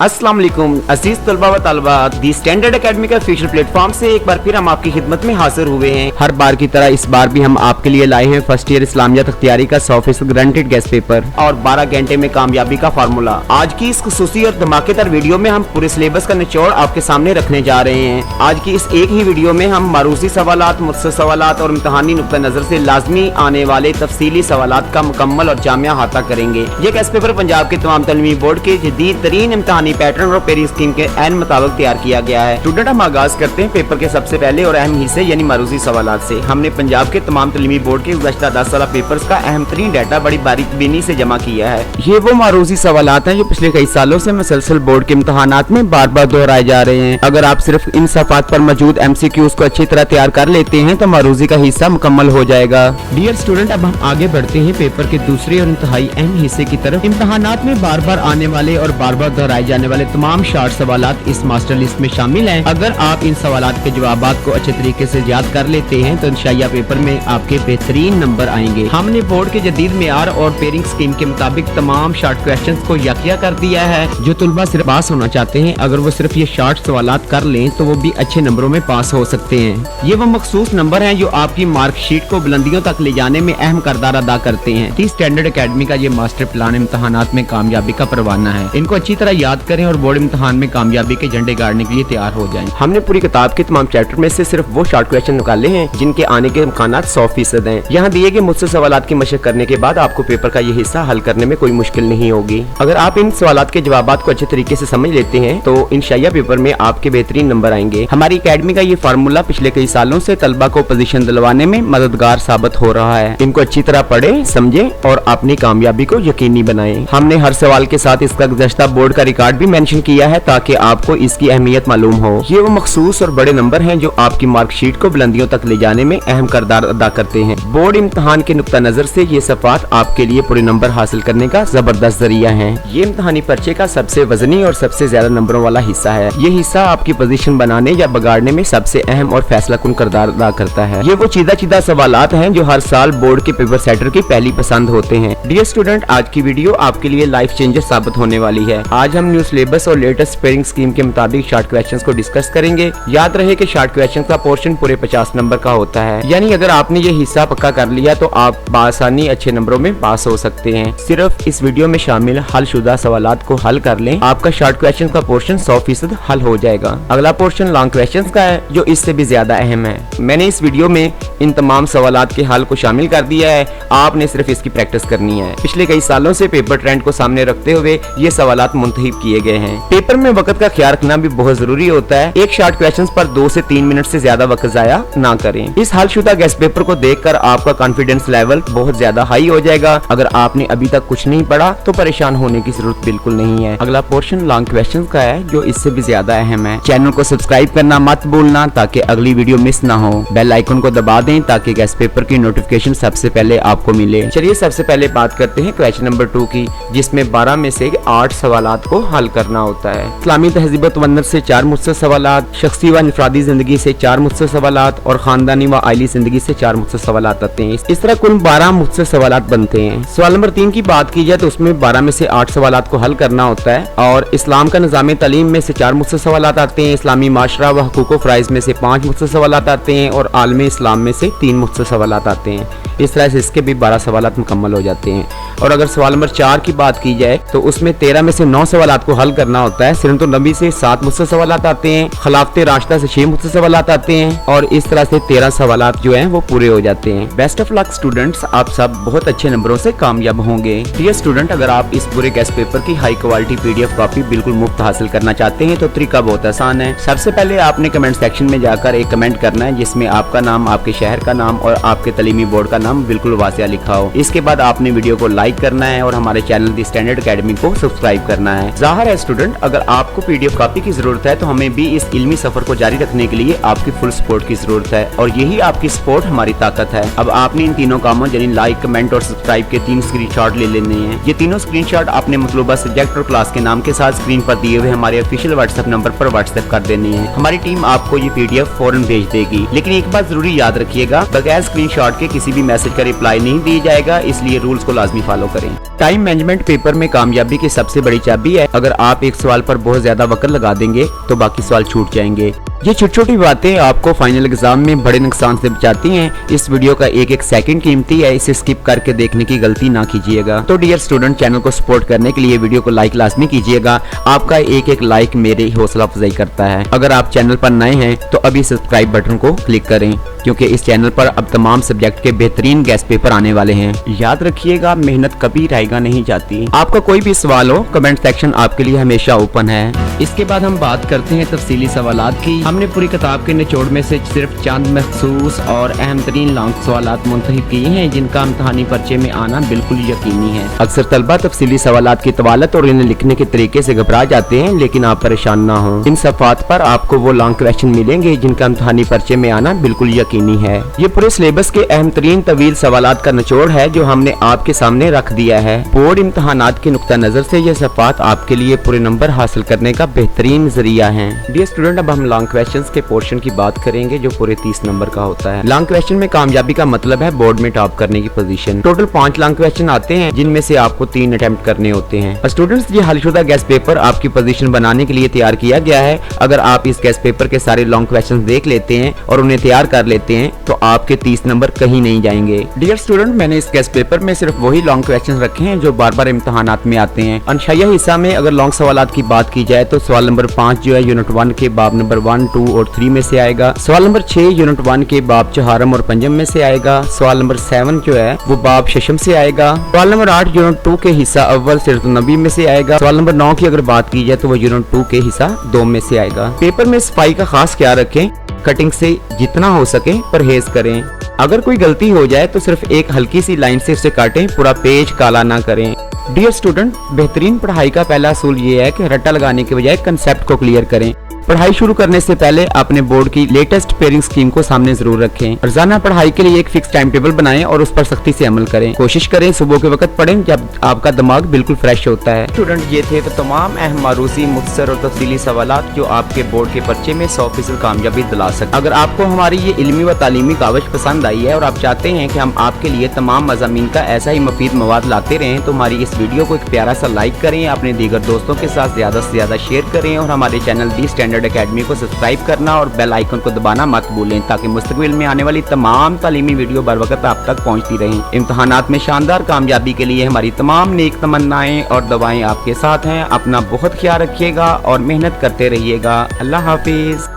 अस्सलाम वालेकुम अजीज तलबा व तालिबात, दी स्टैंडर्ड एकेडमी का ऑफिशियल प्लेटफॉर्म से एक बार फिर हम आपकी खिदमत में हाजिर हुए हैं। हर बार की तरह इस बार भी हम आपके लिए लाए हैं फर्स्ट ईयर इस्लामिया तख्तियारी का 100% गारंटेड गेस्ट पेपर और 12 घंटे में कामयाबी का फार्मूला। आज की इस खुसूसी और धमाकेदार वीडियो में हम पूरे सिलेबस का निचोड़ आपके सामने रखने जा रहे हैं। आज की इस एक ही वीडियो में हम मारूसी सवालात, मुख्तसर सवालात और इम्तिहानी नुक्ता नजर से लाजमी आने वाले तफसीली सवालात का मुकम्मल और जामिया अहाता करेंगे। ये गेस्ट पेपर पंजाब के तमाम तालीमी बोर्ड के जदीद तरीन इम्तिहानी पैटर्न और पेरिंग स्कीम के ऐन मुताबिक तैयार किया गया है। स्टूडेंट, हम आगाज करते हैं पेपर के सबसे पहले और अहम हिस्से यानी मारूसी सवालात से। हमने पंजाब के तमाम तालीमी बोर्ड के गुज़श्ता 10 साल पेपर्स का अहम तरीन डाटा बड़ी बारीकबीनी से जमा किया है। ये वो मारूसी सवालात हैं जो पिछले कई सालों से मुसलसल बोर्ड के इम्तिहानात में बार बार दोहराए जा रहे हैं। अगर आप सिर्फ इन सफ़ात पर मौजूद MCQs को अच्छी तरह तैयार कर लेते हैं तो मारूसी का हिस्सा मुकम्मल हो जाएगा। डियर स्टूडेंट, अब हम आगे बढ़ते हैं पेपर के दूसरे और इंतहाई अहम हिस्से की तरफ। इम्तिहानात में बार बार आने वाले और बार बार दोहराए जाने वाले तमाम शार्ट सवालात इस मास्टर लिस्ट में शामिल हैं। अगर आप इन सवालात के जवाबात को अच्छे तरीके से याद कर लेते हैं तो इंशाअल्लाह पेपर में आपके बेहतरीन नंबर आएंगे। हमने बोर्ड के जदीद मेयार और पेरिंग स्कीम के मुताबिक तमाम शार्ट क्वेश्चंस को यकया कर दिया है। जो तुलबा सिर्फ पास होना चाहते हैं, अगर वो सिर्फ ये शार्ट सवालात कर लें तो वो भी अच्छे नंबरों में पास हो सकते हैं। ये वो मखसूस नंबर हैं जो आपकी मार्कशीट को बुलंदियों तक ले जाने में अहम किरदार अदा करते हैं। दी स्टैंडर्ड एकेडमी का ये मास्टर प्लान इम्तिहानात में कामयाबी का परवाना है। इनको अच्छी तरह याद करें और बोर्ड इम्तिहान में कामयाबी के झंडे गाड़ने के लिए तैयार हो जाएं। हमने पूरी किताब के तमाम चैप्टर में से सिर्फ वो शार्ट क्वेश्चन निकाले हैं जिनके आने के इम्कानात 100% हैं। यहाँ दिए गए मुझसे सवालात की मशक करने के बाद आपको पेपर का ये हिस्सा हल करने में कोई मुश्किल नहीं होगी। अगर आप इन सवालात के जवाबात को अच्छे तरीके से समझ लेते हैं तो इंशाअल्लाह पेपर में आपके बेहतरीन नंबर आएंगे। हमारी एकेडमी का ये फार्मूला पिछले कई सालों से तलबा को पोजीशन दिलवाने में मददगार साबित हो रहा है। इनको अच्छी तरह पढ़ें, समझें और अपनी कामयाबी को यकीनी बनाएं। हमने हर सवाल के साथ इसका गुज़श्ता बोर्ड का रिकॉर्ड भी मेंशन किया है ताकि आपको इसकी अहमियत मालूम हो। ये वो मखसूस और बड़े नंबर हैं जो आपकी मार्कशीट को बुलंदियों तक ले जाने में अहम किरदार अदा करते हैं। बोर्ड इम्तिहान के नुक्ता नजर से ये सफ़ात आपके लिए पूरे नंबर हासिल करने का जबरदस्त जरिया है। ये इम्तिहानी पर्चे का सबसे वजनी और सबसे ज्यादा नंबरों वाला हिस्सा है। ये हिस्सा आपकी पोजीशन बनाने या बिगाड़ने में सबसे अहम और फैसला कुन किरदार अदा करता है। ये वो चीदा सवालात हैं जो हर साल बोर्ड के पेपर सेटर की पहली पसंद होते हैं। डियर स्टूडेंट, आज की वीडियो आपके लिए लाइफ चेंजर साबित होने वाली है। आज हम न्यू सिलेबस और लेटेस्ट पेरिंग स्कीम के मुताबिक शार्ट क्वेश्चंस को डिस्कस करेंगे। याद रहे कि शार्ट क्वेश्चंस का पोर्शन पूरे 50 नंबर का होता है, यानी अगर आपने ये हिस्सा पक्का कर लिया तो आप बासानी अच्छे नंबरों में पास हो सकते हैं। सिर्फ इस वीडियो में शामिल हल शुदा सवालात को हल कर लें, आपका शार्ट क्वेश्चन का पोर्शन 100% हल हो जाएगा। अगला पोर्शन लॉन्ग क्वेश्चन का है जो इससे भी ज्यादा अहम है। मैंने इस वीडियो में इन तमाम सवालात के हल को शामिल कर दिया है, आपने सिर्फ इसकी प्रैक्टिस करनी है। पिछले कई सालों से पेपर ट्रेंड को सामने रखते हुए ये सवालात मुंतखब किए गए हैं। पेपर में वक्त का ख्याल रखना भी बहुत जरूरी होता है। एक शार्ट क्वेश्चन पर 2 से 3 मिनट से ज्यादा वक्त जाया ना करें। इस हलशुदा गेस्ट पेपर को देखकर आपका कॉन्फिडेंस लेवल बहुत ज्यादा हाई हो जाएगा। अगर आपने अभी तक कुछ नहीं पढ़ा तो परेशान होने की जरूरत बिल्कुल नहीं है। अगला पोर्शन लॉन्ग क्वेश्चन का है जो इससे भी ज्यादा अहम है। चैनल को सब्सक्राइब करना मत भूलना ताकि अगली वीडियो मिस ना हो। बेल आइकन को दबा दें ताकि गेस्ट पेपर की नोटिफिकेशन सबसे पहले आपको मिले। चलिए सबसे पहले बात करते हैं क्वेश्चन नंबर 2 की, जिसमें 12 में से 8 सवालात को हल करना होता है। इस्लामी तहजीब तवन्नुर से 4 मुख्तसर सवालात, शख्सी व इनफरादी जिंदगी से 4 मुख्तसर सवालात और खानदानी व आइली जिंदगी से 4 मुख्तसर सवालात आते हैं। इस तरह कुल 12 मुख्तसर सवालात बनते हैं। सवाल नंबर 3 की बात की जाए तो उसमें 12 में से 8 सवालात को हल करना होता है और इस्लाम का निज़ाम तालीम में से 4 मुख्तसर सवालात आते हैं। इस्लामी माशरा व हुकूक व फ़राइज़ में से 5 मुख्तसर सवालात आते हैं और आलम इस्लाम में से 3 मुख्तसर सवालात आते हैं। इस तरह से इसके भी 12 सवालात मुकम्मल हो जाते हैं। और अगर सवाल नंबर 4 की बात की जाए तो उसमें 13 में से 9 सवालात को हल करना होता है। सिरत नबी से 7 मुख्तसर सवालात आते हैं, खिलाफत राशिदा से 6 मुख्तसर सवालात आते हैं और इस तरह से 13 सवालात जो हैं वो पूरे हो जाते हैं। बेस्ट ऑफ लक स्टूडेंट्स, आप सब बहुत अच्छे नंबरों से कामयाब होंगे। डियर स्टूडेंट, अगर आप इस पूरे गेस्ट पेपर की हाई क्वालिटी PDF कॉपी बिल्कुल मुफ्त हासिल करना चाहते हैं तो तरीका बहुत आसान है। सबसे पहले आपने कमेंट सेक्शन में जाकर एक कमेंट करना है जिसमें आपका नाम, आपके शहर का नाम और आपके तालीमी बोर्ड का नाम बिल्कुल वासिया लिखा हो। इसके बाद आपने वीडियो को लाइक करना है और हमारे चैनल दी स्टैंडर्ड एकेडमी को सब्सक्राइब करना है। जाहिर है स्टूडेंट, अगर आपको PDF कॉपी की जरूरत है तो हमें भी इस इल्मी सफर को जारी रखने के लिए आपकी फुल सपोर्ट की जरूरत है और यही आपकी सपोर्ट हमारी ताकत है। अब आपने इन तीनों कामों यानी लाइक, कमेंट और सब्सक्राइब के 3 स्क्रीनशॉट ले लेने हैं। ये तीनों स्क्रीनशॉट आपने मतलूबा सब्जेक्ट और क्लास के नाम के साथ स्क्रीन पर दिए हुए हमारे ऑफिशियल व्हाट्सएप नंबर पर व्हाट्सएप कर देने हैं। हमारी टीम आपको ये PDF फौरन भेज देगी। लेकिन एक बात जरूरी याद रखिएगा, बगैर स्क्रीनशॉट के किसी भी मैसेज का रिप्लाई नहीं दिया जाएगा, इसलिए रूल्स को लाजमी फॉलो करें। टाइम मैनेजमेंट पेपर में कामयाबी की सबसे बड़ी चाबी है। अगर अगर आप एक सवाल पर बहुत ज्यादा वक्त लगा देंगे तो बाकी सवाल छूट जाएंगे। ये छोटी छोटी बातें आपको फाइनल एग्जाम में बड़े नुकसान से बचाती हैं। इस वीडियो का एक एक सेकंड कीमती है, इसे स्किप करके देखने की गलती ना कीजिएगा। तो डियर स्टूडेंट, चैनल को सपोर्ट करने के लिए वीडियो को लाइक लाजमी कीजिएगा। आपका एक एक लाइक मेरे हौसला अफजाई करता है। अगर आप चैनल पर नए हैं तो अभी सब्सक्राइब बटन को क्लिक करें, क्योंकि इस चैनल पर अब तमाम सब्जेक्ट के बेहतरीन गेस्ट पेपर आने वाले हैं। याद रखिएगा, मेहनत कभी रहेगा नहीं जाती। आपका कोई भी सवाल हो, कमेंट सेक्शन आपके लिए हमेशा ओपन है। इसके बाद हम बात करते हैं तफसीली सवालात की। हमने पूरी किताब के निचोड़ में से सिर्फ चंद मखसूस और अहम तरीन लॉन्ग सवालात मुंतखब किए हैं, जिनका इम्तहानी पर्चे में आना बिल्कुल यकीनी है। अक्सर तलबा तफसीली सवालात की तवालत और इन्हें लिखने के तरीके से घबरा जाते हैं, लेकिन आप परेशान ना हो। इन सफ़ात पर आपको वो लॉन्ग क्वेश्चन मिलेंगे जिनका इम्तहानी पर्चे में आना बिल्कुल यकीनी है। ये पूरे सिलेबस के अहम तरीन तवील सवालात का निचोड़ है जो हमने आपके सामने रख दिया है। बोर्ड इम्तहानात के नुक्ता नजर से ये सफ़ात आपके लिए पूरे नंबर हासिल करने का बेहतरीन जरिया है। डियर स्टूडेंट, अब हम लॉन्ग क्वेश्चंस के पोर्शन की बात करेंगे जो पूरे 30 नंबर का होता है। लॉन्ग क्वेश्चन में कामयाबी का मतलब है बोर्ड में टॉप करने की पोजीशन। टोटल 5 लॉन्ग क्वेश्चन आते हैं, जिनमें से आपको 3 अटेम्प्ट करने होते हैं। स्टूडेंट्स, ये हलशुदा गेस्ट पेपर आपकी पोजीशन बनाने के लिए तैयार किया गया है। अगर आप इस गेस्ट पेपर के सारे लॉन्ग क्वेश्चन देख लेते हैं और उन्हें तैयार कर लेते हैं तो आपके 30 नंबर कहीं नहीं जाएंगे। डियर स्टूडेंट, मैंने इस गेस्ट पेपर में सिर्फ वही लॉन्ग क्वेश्चन रखे हैं जो बार बार इम्तहानात में आते हैं। अनशाया हिस्सा में अगर लॉन्ग सवालात की बात की जाए तो सवाल नंबर 5 जो है यूनिट 1 के बाब नंबर 1, 2 और 3 में से आएगा। सवाल नंबर 6 यूनिट 1 के बाब चहारम और पंजम में से आएगा। सवाल नंबर 7 जो है वो बाब शशम से आएगा। सवाल नंबर 8 यूनिट 2 के हिस्सा अव्वल सिरत नबी में से आएगा। सवाल नंबर 9 की अगर बात की जाए तो वो यूनिट 2 के हिस्सा 2 में से आएगा। पेपर में सफाई का खास ख्याल रखें, कटिंग से जितना हो सके परहेज करें। अगर कोई गलती हो जाए तो सिर्फ एक हल्की सी लाइन से उसे काटें, पूरा पेज काला ना करें। डियर स्टूडेंट, बेहतरीन पढ़ाई का पहला असूल ये है कि रट्टा लगाने के बजाय कंसेप्ट को क्लियर करें। पढ़ाई शुरू करने से पहले अपने बोर्ड की लेटेस्ट पेयरिंग स्कीम को सामने जरूर रखें। रोजाना पढ़ाई के लिए एक फिक्स टाइम टेबल बनाएं और उस पर सख्ती से अमल करें। कोशिश करें सुबह के वक्त पढ़ें जब आपका दिमाग बिल्कुल फ्रेश होता है। स्टूडेंट, ये थे तो तमाम अहम मारूसी, मुख्तसर और तफसीली सवालात जो आपके बोर्ड के पर्चे में 100% कामयाबी दिला सकते। अगर आपको हमारी ये इल्मी व तालीमी कावश पसंद आई है और आप चाहते हैं कि हम आपके लिए तमाम मज़ामीन का ऐसा ही मुफीद मवाद लाते रहें तो हमारी इस वीडियो को एक प्यारा सा लाइक करें, अपने दीगर दोस्तों के साथ ज्यादा से ज्यादा शेयर करें और हमारे चैनल दी स्टैंडर्ड अकेडमी को सब्सक्राइब करना और बेल आइकन को दबाना मत भूलें, ताकि मुस्तकबिल में आने वाली तमाम तालीमी वीडियो बर वक्त आप तक पहुंचती रहें। इम्तहानात में शानदार कामयाबी के लिए हमारी तमाम नेक तमन्नाएं और दुआएं आपके साथ हैं। अपना बहुत ख्याल रखिएगा और मेहनत करते रहिएगा। अल्लाह हाफिज।